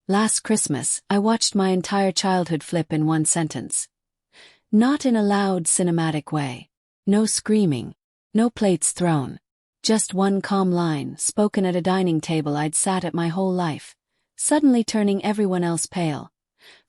Last Christmas, I watched my entire childhood flip in one sentence. Not in a loud cinematic way. No screaming. No plates thrown. Just one calm line, spoken at a dining table I'd sat at my whole life, suddenly turning everyone else pale.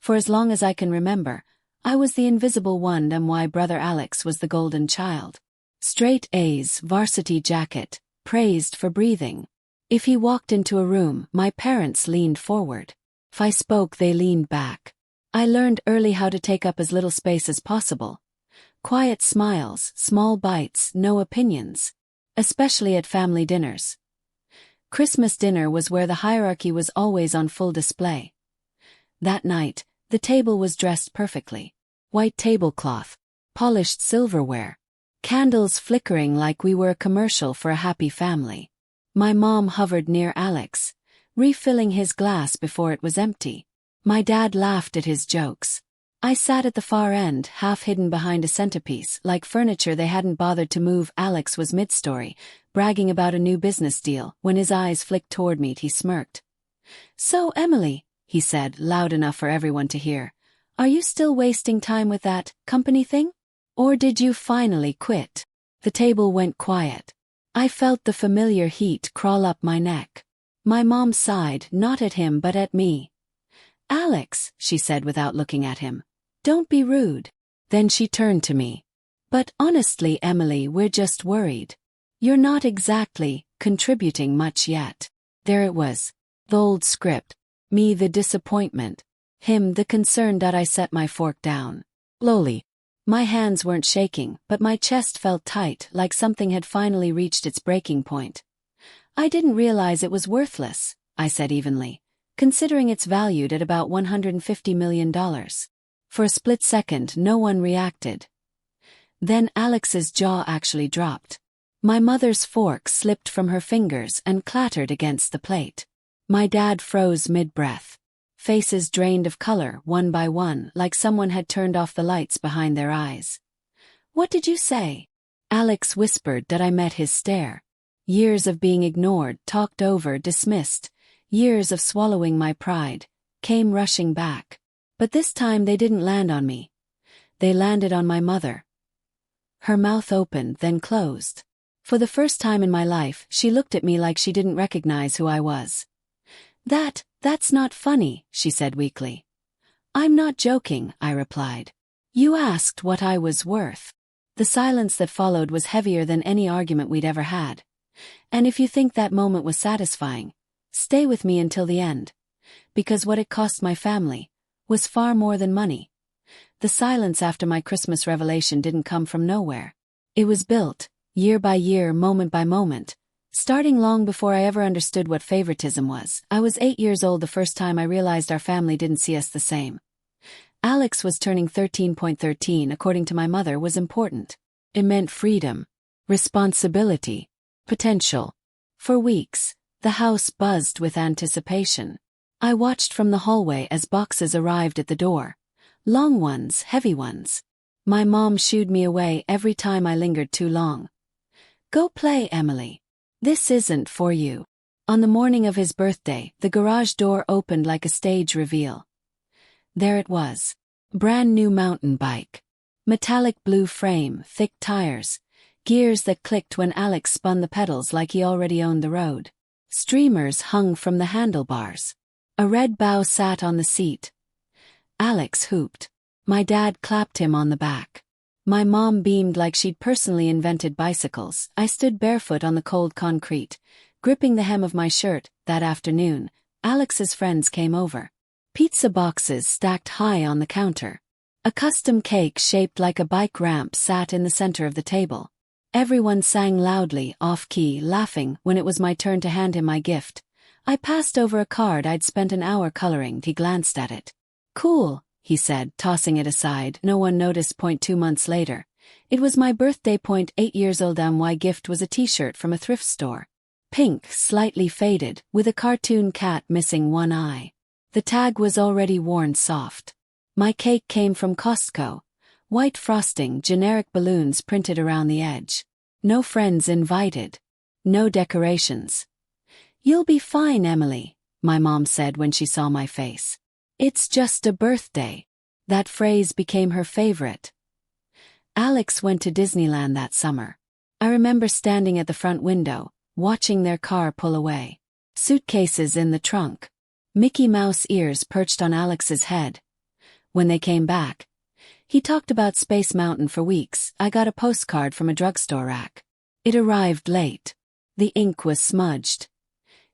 For as long as I can remember, I was the invisible one and why brother Alex was the golden child. Straight A's, varsity jacket, praised for breathing. If he walked into a room, my parents leaned forward. If I spoke, they leaned back. I learned early how to take up as little space as possible. Quiet smiles, small bites, no opinions. Especially at family dinners. Christmas dinner was where the hierarchy was always on full display. That night, the table was dressed perfectly. White tablecloth, polished silverware, candles flickering like we were a commercial for a happy family. My mom hovered near Alex, refilling his glass before it was empty. My dad laughed at his jokes. I sat at the far end, half hidden behind a centerpiece, like furniture they hadn't bothered to move. Alex was mid-story, bragging about a new business deal. When his eyes flicked toward me, he smirked. "So, Emily," he said, loud enough for everyone to hear, "are you still wasting time with that company thing? Or did you finally quit?" The table went quiet. I felt the familiar heat crawl up my neck. My mom sighed, not at him but at me. "Alex," she said without looking at him, "don't be rude." Then she turned to me. "But honestly, Emily, we're just worried. You're not exactly contributing much yet." There it was. The old script. Me the disappointment. Him the concern. I set my fork down. Slowly. My hands weren't shaking, but my chest felt tight, like something had finally reached its breaking point. "I didn't realize it was worthless," I said evenly, "considering it's valued at about $150 million. For a split second, no one reacted. Then Alex's jaw actually dropped. My mother's fork slipped from her fingers and clattered against the plate. My dad froze mid-breath. Faces drained of color, one by one, like someone had turned off the lights behind their eyes. "What did you say?" Alex whispered. I met his stare. Years of being ignored, talked over, dismissed, years of swallowing my pride, came rushing back. But this time they didn't land on me. They landed on my mother. Her mouth opened, then closed. For the first time in my life, she looked at me like she didn't recognize who I was. That's not funny," she said weakly. "I'm not joking," I replied. "You asked what I was worth." The silence that followed was heavier than any argument we'd ever had. And if you think that moment was satisfying, stay with me until the end. Because what it cost my family was far more than money. The silence after my Christmas revelation didn't come from nowhere. It was built, year by year, moment by moment, starting long before I ever understood what favoritism was. I was 8 years old the first time I realized our family didn't see us the same. Alex was turning 13.13, according to my mother, was important. It meant freedom, responsibility, potential. For weeks, the house buzzed with anticipation. I watched from the hallway as boxes arrived at the door. Long ones, heavy ones. My mom shooed me away every time I lingered too long. "Go play, Emily. This isn't for you." On the morning of his birthday, the garage door opened like a stage reveal. There it was. Brand new mountain bike. Metallic blue frame, thick tires, gears that clicked when Alex spun the pedals like he already owned the road. Streamers hung from the handlebars. A red bow sat on the seat. Alex hooped. My dad clapped him on the back. My mom beamed like she'd personally invented bicycles. I stood barefoot on the cold concrete, gripping the hem of my shirt. That afternoon, Alex's friends came over. Pizza boxes stacked high on the counter. A custom cake shaped like a bike ramp sat in the center of the table. Everyone sang loudly, off-key, laughing. When it was my turn to hand him my gift, I passed over a card I'd spent an hour coloring. He glanced at it. "Cool," he said, tossing it aside. No one noticed. 2 months later. It was my birthday. 8 years old. My gift was a t-shirt from a thrift store. Pink, slightly faded, with a cartoon cat missing one eye. The tag was already worn soft. My cake came from Costco. White frosting, generic balloons printed around the edge. No friends invited. No decorations. "You'll be fine, Emily," my mom said when she saw my face. It's just a birthday. That phrase became her favorite. Alex went to Disneyland that summer. I remember standing at the front window, watching their car pull away. Suitcases in the trunk. Mickey Mouse ears perched on Alex's head. When they came back, he talked about Space Mountain for weeks. I got a postcard from a drugstore rack. It arrived late. The ink was smudged.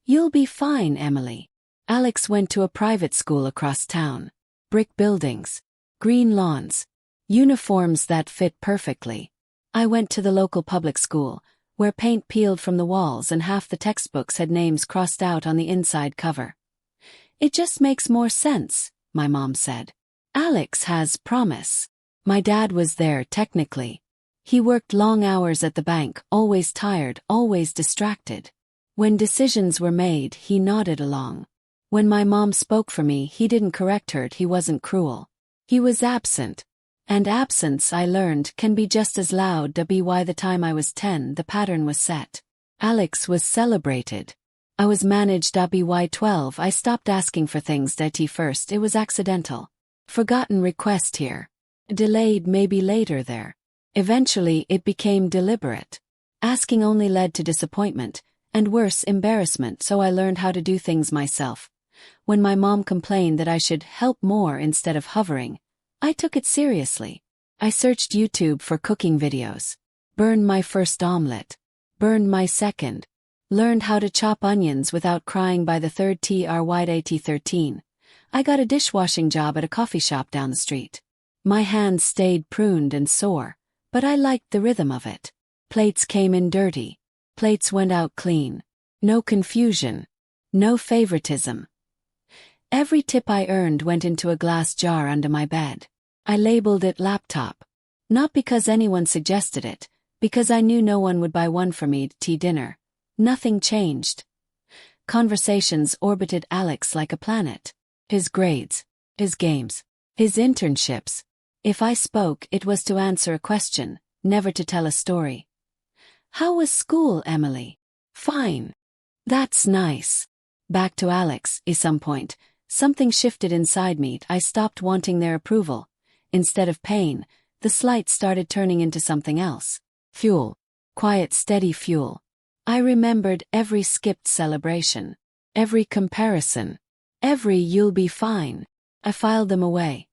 You'll be fine, Emily. Alex went to a private school across town. Brick buildings, green lawns, uniforms that fit perfectly. I went to the local public school, where paint peeled from the walls and half the textbooks had names crossed out on the inside cover. It just makes more sense, my mom said. Alex has promise. My dad was there technically. He worked long hours at the bank, always tired, always distracted. When decisions were made, he nodded along. When my mom spoke for me, he didn't correct her, he wasn't cruel. He was absent. And absence, I learned, can be just as loud. By the time I was 10, the pattern was set. Alex was celebrated. I was managed. By 12, I stopped asking for things. First, it was accidental. Forgotten request here. Delayed, maybe later there. Eventually, it became deliberate. Asking only led to disappointment, and worse, embarrassment, so I learned how to do things myself. When my mom complained that I should help more instead of hovering, I took it seriously. I searched YouTube for cooking videos. Burned my first omelet. Burned my second. Learned how to chop onions without crying by the third. At 13. I got a dishwashing job at a coffee shop down the street. My hands stayed pruned and sore, but I liked the rhythm of it. Plates came in dirty. Plates went out clean. No confusion. No favoritism. Every tip I earned went into a glass jar under my bed. I labeled it laptop. Not because anyone suggested it, because I knew no one would buy one for me. Dinner. Nothing changed. Conversations orbited Alex like a planet. His grades. His games. His internships. If I spoke, it was to answer a question, never to tell a story. How was school, Emily? Fine. That's nice. Back to Alex. At some point, something shifted inside me. I stopped wanting their approval. Instead of pain, the slight started turning into something else. Fuel. Quiet, steady fuel. I remembered every skipped celebration. Every comparison. Every "you'll be fine." I filed them away.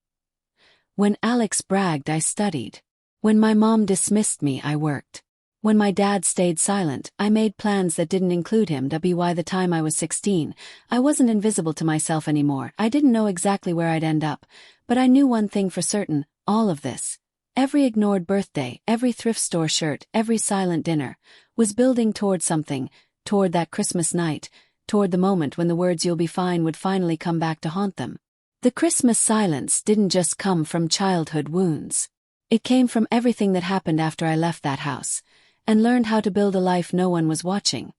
When Alex bragged, I studied. When my mom dismissed me, I worked. When my dad stayed silent, I made plans that didn't include him. By the time I was 16, I wasn't invisible to myself anymore. I didn't know exactly where I'd end up, but I knew one thing for certain: all of this, every ignored birthday, every thrift store shirt, every silent dinner, was building toward something, toward that Christmas night, toward the moment when the words "you'll be fine" would finally come back to haunt them. The Christmas silence didn't just come from childhood wounds. It came from everything that happened after I left that house, and learned how to build a life no one was watching.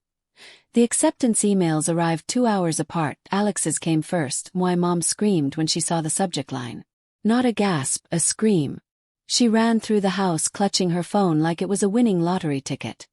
The acceptance emails arrived 2 hours apart. Alex's came first. My mom screamed when she saw the subject line. Not a gasp, a scream. She ran through the house clutching her phone like it was a winning lottery ticket.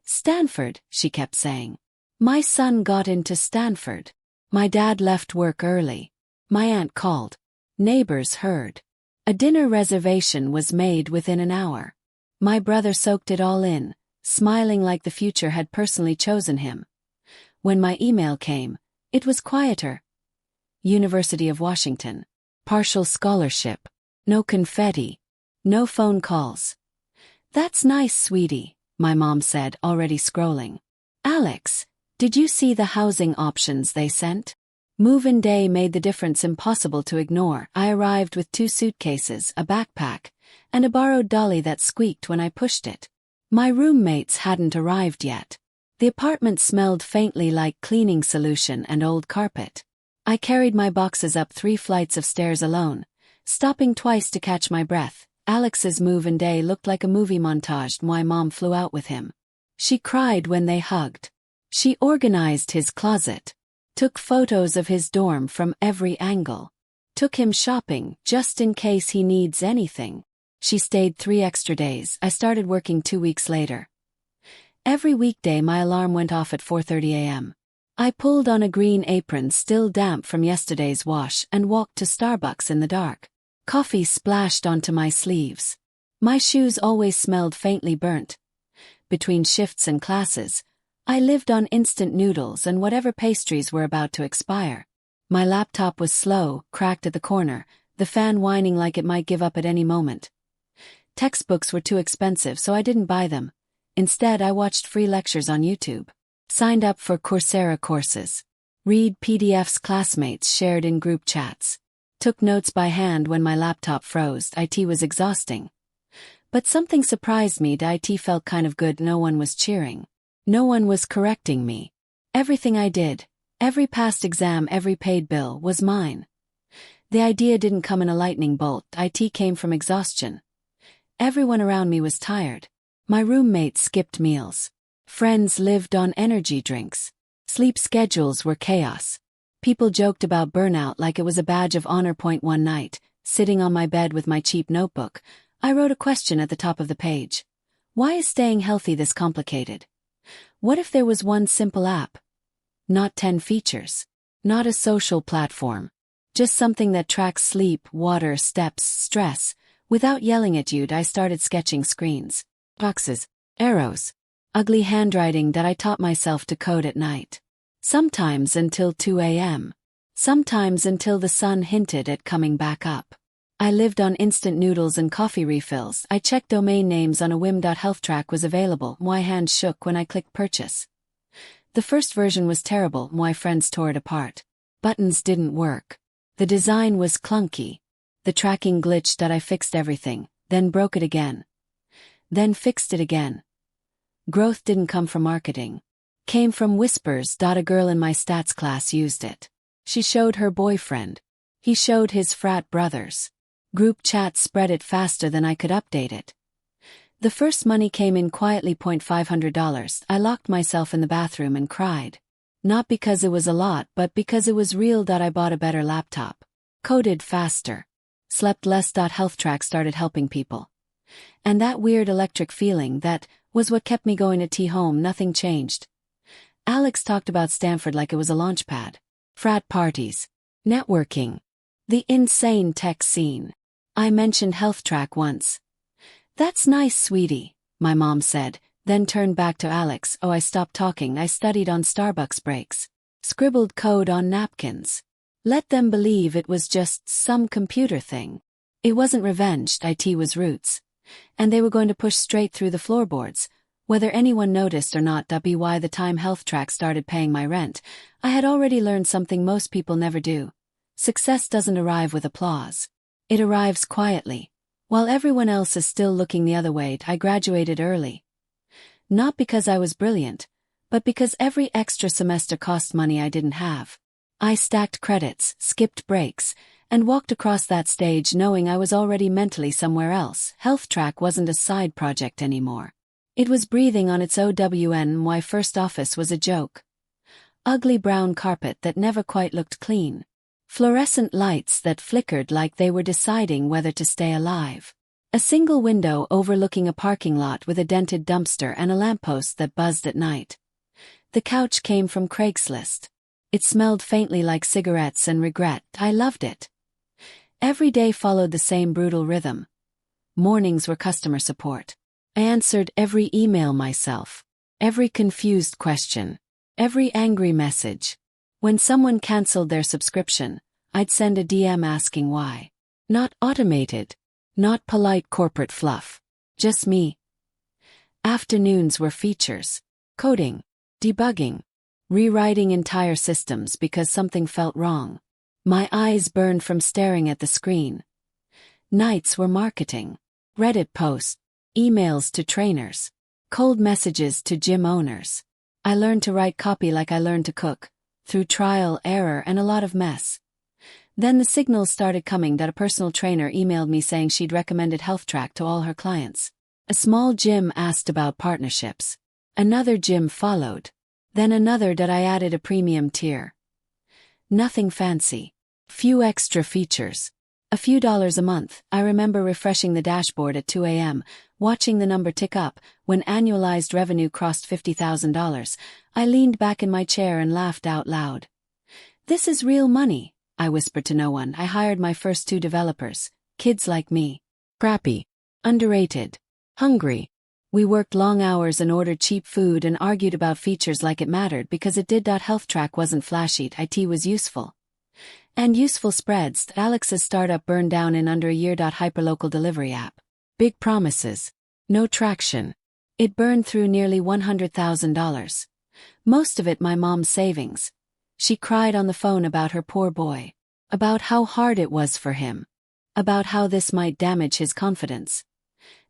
Stanford, she kept saying. My son got into Stanford. My dad left work early. My aunt called. Neighbors heard. A dinner reservation was made within an hour. My brother soaked it all in, smiling like the future had personally chosen him. When my email came, it was quieter. University of Washington. Partial scholarship. No confetti. No phone calls. That's nice, sweetie, my mom said, already scrolling. Alex, did you see the housing options they sent? Move-in day made the difference impossible to ignore. I arrived with 2 suitcases, a backpack, and a borrowed dolly that squeaked when I pushed it. My roommates hadn't arrived yet. The apartment smelled faintly like cleaning solution and old carpet. I carried my boxes up 3 flights of stairs alone, stopping twice to catch my breath. Alex's move-in day looked like a movie montage. My mom flew out with him. She cried when they hugged. She organized his closet. Took photos of his dorm from every angle. Took him shopping, just in case he needs anything. She stayed 3 extra days. I started working 2 weeks later. Every weekday my alarm went off at 4:30 a.m. I pulled on a green apron still damp from yesterday's wash and walked to Starbucks in the dark. Coffee splashed onto my sleeves. My shoes always smelled faintly burnt. Between shifts and classes, I lived on instant noodles and whatever pastries were about to expire. My laptop was slow, cracked at the corner, the fan whining like it might give up at any moment. Textbooks were too expensive, so I didn't buy them. Instead, I watched free lectures on YouTube. Signed up for Coursera courses. Read PDFs classmates shared in group chats. Took notes by hand when my laptop froze. IT was exhausting. But something surprised me. IT felt kind of good. No one was cheering. No one was correcting me. Everything I did, every past exam, every paid bill, was mine. The idea didn't come in a lightning bolt. IT came from exhaustion. Everyone around me was tired. My roommates skipped meals. Friends lived on energy drinks. Sleep schedules were chaos. People joked about burnout like it was a badge of honor. One night, sitting on my bed with my cheap notebook, I wrote a question at the top of the page. Why is staying healthy this complicated? What if there was one simple app? Not 10 features. Not a social platform. Just something that tracks sleep, water, steps, stress. Without yelling at you, I started sketching screens. Boxes. Arrows. Ugly handwriting that I taught myself to code at night. Sometimes until 2 a.m. Sometimes until the sun hinted at coming back up. I lived on instant noodles and coffee refills. I checked domain names on a whim. HealthTrack was available. My hand shook when I clicked purchase. The first version was terrible. My friends tore it apart. Buttons didn't work. The design was clunky. The tracking glitched. I fixed everything, then broke it again. Then fixed it again. Growth didn't come from marketing. Came from whispers. A girl in my stats class used it. She showed her boyfriend. He showed his frat brothers. Group chats spread it faster than I could update it. The first money came in quietly. $500. I locked myself in the bathroom and cried. Not because it was a lot, but because it was real. I bought a better laptop. Coded faster. Slept less. HealthTrack started helping people. And that weird electric feeling, that was what kept me going. At home, nothing changed. Alex talked about Stanford like it was a launchpad. Frat parties. Networking. The insane tech scene. I mentioned HealthTrack once. That's nice, sweetie, my mom said, then turned back to Alex. Oh, I stopped talking. I studied on Starbucks breaks. Scribbled code on napkins. Let them believe it was just some computer thing. It wasn't revenge. IT was roots. And they were going to push straight through the floorboards, whether anyone noticed or not. By the time HealthTrack started paying my rent, I had already learned something most people never do. Success doesn't arrive with applause. It arrives quietly, while everyone else is still looking the other way. I graduated early. Not because I was brilliant, but because every extra semester cost money I didn't have. I stacked credits, skipped breaks, and walked across that stage knowing I was already mentally somewhere else. HealthTrack wasn't a side project anymore. It was breathing on its own. My first office was a joke. Ugly brown carpet that never quite looked clean. Fluorescent lights that flickered like they were deciding whether to stay alive. A single window overlooking a parking lot with a dented dumpster and a lamppost that buzzed at night. The couch came from Craigslist. It smelled faintly like cigarettes and regret. I loved it. Every day followed the same brutal rhythm. Mornings were customer support. I answered every email myself. Every confused question. Every angry message. When someone canceled their subscription, I'd send a DM asking why. Not automated. Not polite corporate fluff. Just me. Afternoons were features. Coding. Debugging. Rewriting entire systems because something felt wrong. My eyes burned from staring at the screen. Nights were marketing. Reddit posts. Emails to trainers. Cold messages to gym owners. I learned to write copy like I learned to cook, through trial, error, and a lot of mess. Then the signals started coming that a personal trainer emailed me saying she'd recommended HealthTrack to all her clients. A small gym asked about partnerships. Another gym followed. Then another. I added a premium tier. Nothing fancy. Few extra features. A few dollars a month. I remember refreshing the dashboard at 2 a.m., watching the number tick up. When annualized revenue crossed $50,000, I leaned back in my chair and laughed out loud. This is real money, I whispered to no one. I hired my first 2 developers, kids like me. Crappy. Underrated. Hungry. We worked long hours and ordered cheap food and argued about features like it mattered because it did. Health track wasn't flashy, IT was useful. And useful spreads. Alex's startup burned down in under a year. Hyperlocal delivery app. Big promises. No traction. It burned through nearly $100,000. Most of it my mom's savings. She cried on the phone about her poor boy. About how hard it was for him. About how this might damage his confidence.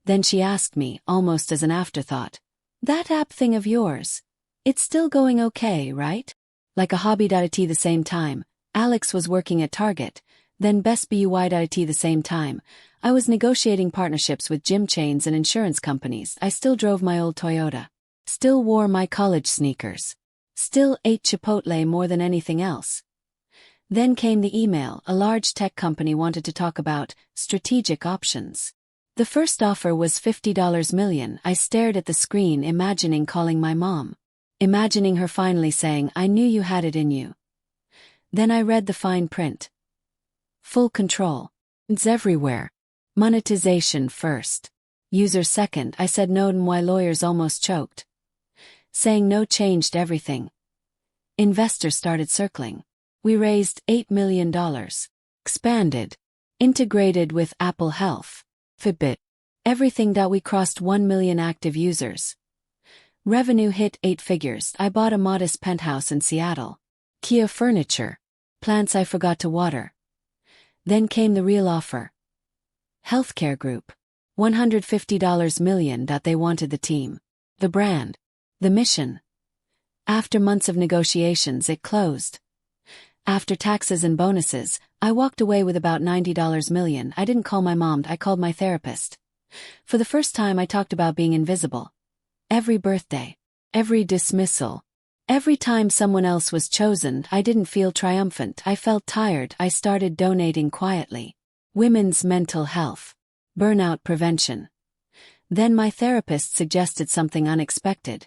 Then she asked me, almost as an afterthought, "That app thing of yours, it's still going okay, right?" Like a hobby. At the same time, Alex was working at Target, then Best Buy. At the same time, I was negotiating partnerships with gym chains and insurance companies. I still drove my old Toyota. Still wore my college sneakers. Still ate Chipotle more than anything else. Then came the email. A large tech company wanted to talk about strategic options. The first offer was $50 million. I stared at the screen, imagining calling my mom. Imagining her finally saying, "I knew you had it in you." Then I read the fine print. Full control. It's everywhere. Monetization first. User second. I said no, and my lawyers almost choked. Saying no changed everything. Investors started circling. We raised $8 million. Expanded. Integrated with Apple Health. Fitbit. Everything. We crossed 1 million active users. Revenue hit 8 figures. I bought a modest penthouse in Seattle. Kia furniture. Plants I forgot to water. Then came the real offer. Healthcare group. $150 million. They wanted the team. The brand. The mission. After months of negotiations, it closed. After taxes and bonuses, I walked away with about $90 million. I didn't call my mom, I called my therapist. For the first time I talked about being invisible. Every birthday. Every dismissal. Every time someone else was chosen, I didn't feel triumphant. I felt tired. I started donating quietly. Women's mental health. Burnout prevention. Then my therapist suggested something unexpected.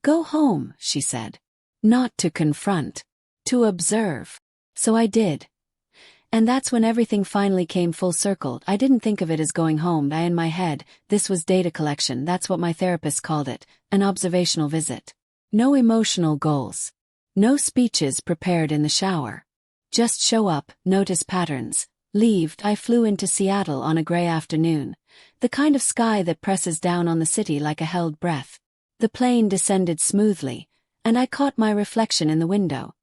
Go home, she said. Not to confront. To observe. So I did. And that's when everything finally came full circle. I didn't think of it as going home. In my head, this was data collection. That's what my therapist called it. An observational visit. No emotional goals. No speeches prepared in the shower. Just show up, notice patterns, leave. I flew into Seattle on a gray afternoon. The kind of sky that presses down on the city like a held breath. The plane descended smoothly, and I caught my reflection in the window.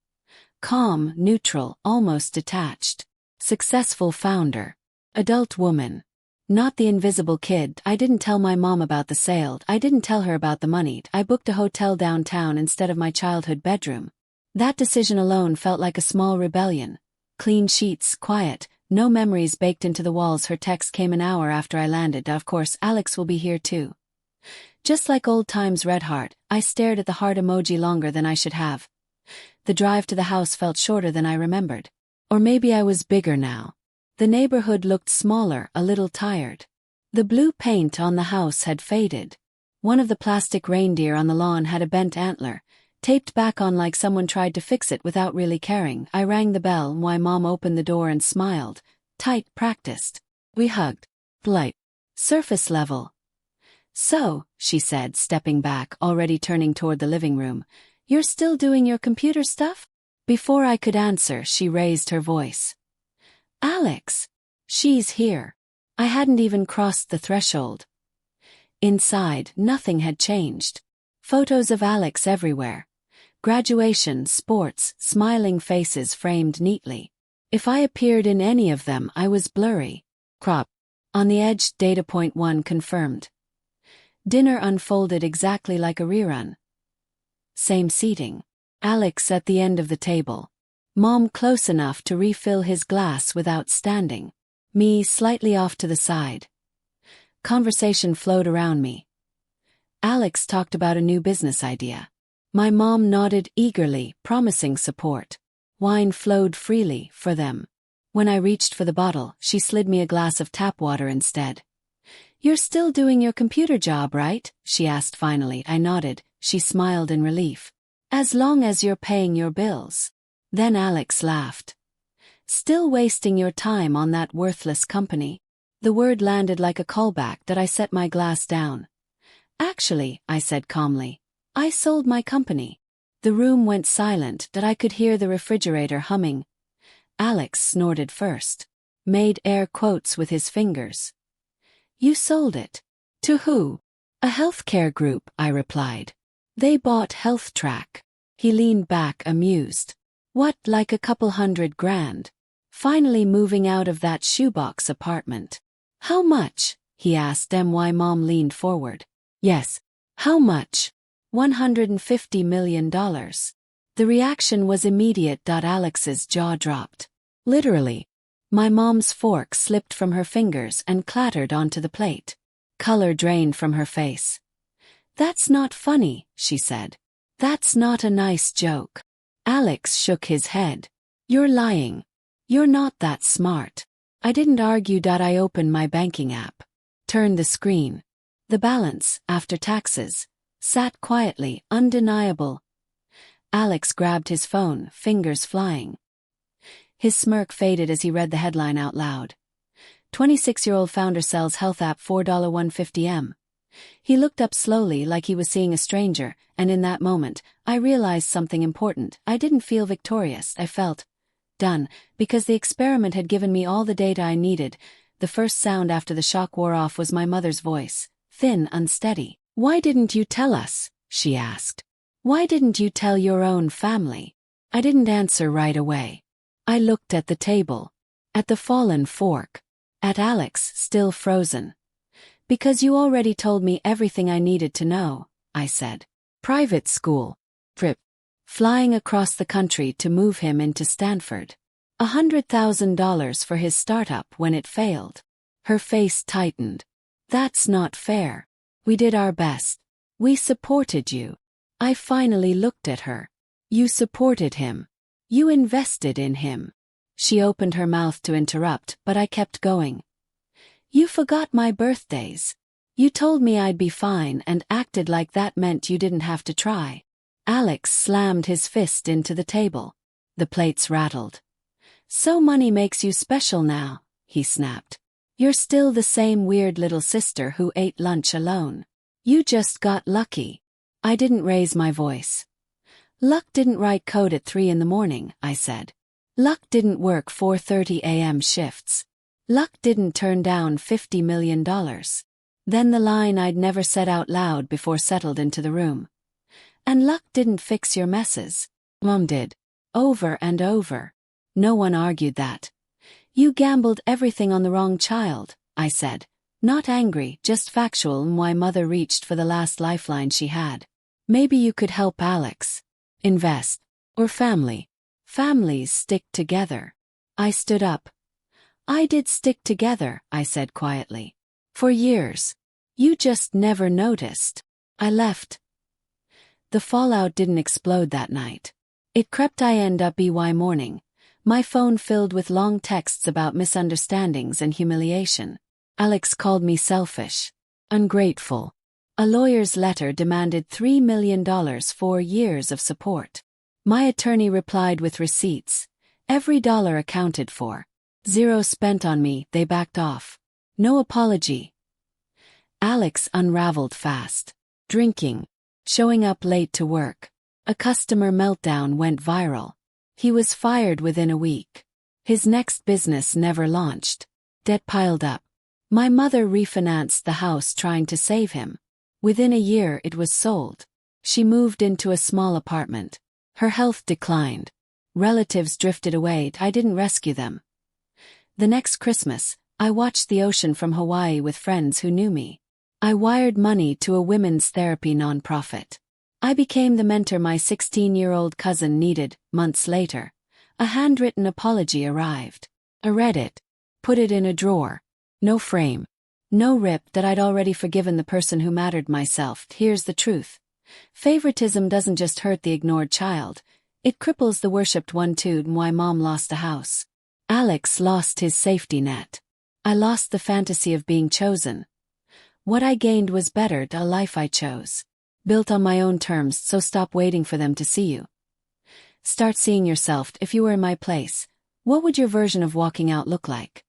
Calm, neutral, almost detached. Successful founder. Adult woman. Not the invisible kid. I didn't tell my mom about the sale. I didn't tell her about the money. I booked a hotel downtown instead of my childhood bedroom. That decision alone felt like a small rebellion. Clean sheets, quiet, no memories baked into the walls. Her text came an hour after I landed. Of course, Alex will be here too. Just like old times, red heart. I stared at the heart emoji longer than I should have. The drive to the house felt shorter than I remembered. Or maybe I was bigger now. The neighborhood looked smaller, a little tired. The blue paint on the house had faded. One of the plastic reindeer on the lawn had a bent antler, taped back on like someone tried to fix it without really caring. I rang the bell. My mom opened the door and smiled. Tight, practiced. We hugged. Polite. Surface level. So, she said, stepping back, already turning toward the living room, you're still doing your computer stuff? Before I could answer, she raised her voice. Alex. She's here. I hadn't even crossed the threshold. Inside, nothing had changed. Photos of Alex everywhere. Graduation, sports, smiling faces framed neatly. If I appeared in any of them, I was blurry. Crop. On the edge, data point 1 confirmed. Dinner unfolded exactly like a rerun. Same seating. Alex at the end of the table. Mom close enough to refill his glass without standing. Me slightly off to the side. Conversation flowed around me. Alex talked about a new business idea. My mom nodded eagerly, promising support. Wine flowed freely for them. When I reached for the bottle, she slid me a glass of tap water instead. "You're still doing your computer job, right?" she asked finally. I nodded. She smiled in relief. "As long as you're paying your bills." Then Alex laughed. "Still wasting your time on that worthless company?" The word landed like a callback that I set my glass down. "Actually," I said calmly, "I sold my company." The room went silent that I could hear the refrigerator humming. Alex snorted first. Made air quotes with his fingers. "You sold it? To who?" "A healthcare group," I replied. "They bought HealthTrack." He leaned back amused. "What, like a couple $100,000? Finally moving out of that shoebox apartment." "How much?" he asked. My mom leaned forward. "Yes. How much?" $150 million. The reaction was immediate. Alex's jaw dropped. Literally. My mom's fork slipped from her fingers and clattered onto the plate. Color drained from her face. "That's not funny," she said. "That's not a nice joke." Alex shook his head. "You're lying. You're not that smart." I didn't argue. I opened my banking app. Turned the screen. The balance, after taxes, sat quietly, undeniable. Alex grabbed his phone, fingers flying. His smirk faded as he read the headline out loud. 26-year-old founder sells health app $4.150M. He looked up slowly like he was seeing a stranger, and in that moment, I realized something important. I didn't feel victorious. I felt done, because the experiment had given me all the data I needed. The first sound after the shock wore off was my mother's voice, thin, unsteady. "Why didn't you tell us?" she asked. "Why didn't you tell your own family?" I didn't answer right away. I looked at the table, at the fallen fork, at Alex, still frozen. "Because you already told me everything I needed to know," I said. "Private school. Trip. Flying across the country to move him into Stanford. $100,000 for his startup when it failed." Her face tightened. "That's not fair. We did our best. We supported you." I finally looked at her. "You supported him. You invested in him." She opened her mouth to interrupt, but I kept going. "You forgot my birthdays. You told me I'd be fine and acted like that meant you didn't have to try." Alex slammed his fist into the table. The plates rattled. "So money makes you special now," he snapped. "You're still the same weird little sister who ate lunch alone. You just got lucky." I didn't raise my voice. "Luck didn't write code at 3 a.m, I said. "Luck didn't work 4:30 a.m. shifts. Luck didn't turn down $50 million. Then the line I'd never said out loud before settled into the room. "And luck didn't fix your messes. Mom did. Over and over." No one argued that. "You gambled everything on the wrong child," I said. Not angry, just factual. My mother reached for the last lifeline she had. "Maybe you could help Alex. Invest. Or family. Families stick together." I stood up. "I did stick together," I said quietly. "For years. You just never noticed." I left. The fallout didn't explode that night. It crept in. By morning, my phone filled with long texts about misunderstandings and humiliation. Alex called me selfish, ungrateful. A lawyer's letter demanded $3 million for years of support. My attorney replied with receipts. Every dollar accounted for. Zero spent on me. They backed off. No apology. Alex unraveled fast. Drinking. Showing up late to work. A customer meltdown went viral. He was fired within a week. His next business never launched. Debt piled up. My mother refinanced the house trying to save him. Within a year it was sold. She moved into a small apartment. Her health declined. Relatives drifted away. I didn't rescue them. The next Christmas, I watched the ocean from Hawaii with friends who knew me. I wired money to a women's therapy nonprofit. I became the mentor my 16-year-old cousin needed. Months later, a handwritten apology arrived. I read it. Put it in a drawer. No frame. No rip. That I'd already forgiven the person who mattered. Myself. Here's the truth. Favoritism doesn't just hurt the ignored child. It cripples the worshipped one too. My mom lost a house. Alex lost his safety net. I lost the fantasy of being chosen. What I gained was bettered, a life I chose. Built on my own terms, so stop waiting for them to see you. Start seeing yourself. If you were in my place, what would your version of walking out look like?